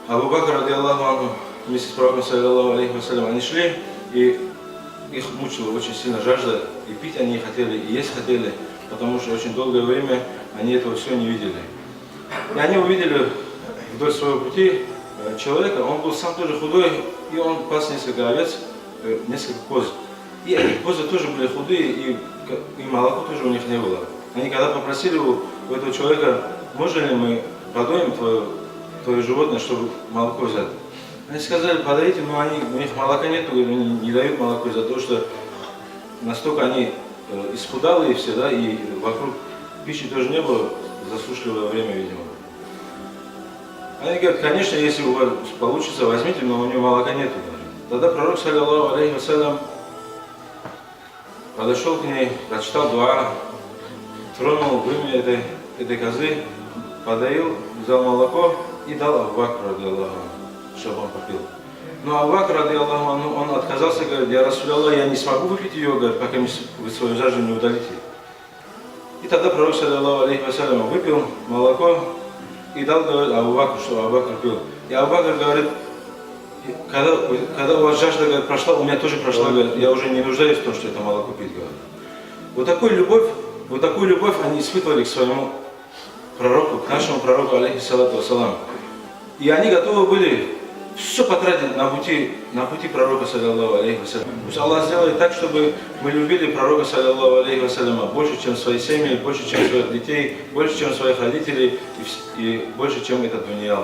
Абу Бакр, ради Аллаху анху, вместе с пророком, саллиллаху алейхи вассалям, они шли, и их мучила очень сильно жажда, и пить они хотели, и есть хотели, потому что очень долгое время они этого всего не видели. И они увидели вдоль своего пути человека, он был сам тоже худой, и он пас несколько овец, несколько коз. И эти козы тоже были худые, и молока тоже у них не было. Они когда попросили у этого человека, можно ли мы подоим твое животное, чтобы молоко взять? Они сказали, подайте, но у них молока нет, они не дают молоко из-за того, что настолько они исхудалые все, да, и вокруг пищи тоже не было, засушливое время, видимо. Они говорят, конечно, если у вас получится, возьмите, но у него молока нету. Тогда пророк, саллиллаху алейхи вассалям, подошел к ней, прочитал дуа, тронул вымя этой козы, подоил, взял молоко и дал Абу Бакру, ради Аллаху, чтобы он попил. Но Абу Бакр, ради Аллаху, он отказался, говорит, я Расуляллах, я не смогу выпить ее, говорит, пока вы свою жажду не удалите. И тогда пророк, саллиллаху алейхи вассалям, выпил молоко и дал, говорит, Абу Бакру, чтобы Абу Бакр пил. И Абу Бакр говорит, когда у вас жажда, говорит, прошла, у меня тоже прошла, говорит, я уже не нуждаюсь в том, что это молоко пить, говорит. Вот такую любовь они испытывали к своему пророку, к нашему пророку, алейхиссалату вассалам. И они готовы были все потратить на пути пророка, саллиллаху алейхи вассалям. Пусть Аллах сделает так, чтобы мы любили пророка, саллиллаху алейхи вассаляма, больше, чем свои семьи, больше, чем своих детей, больше, чем своих родителей и больше, чем этот дунья.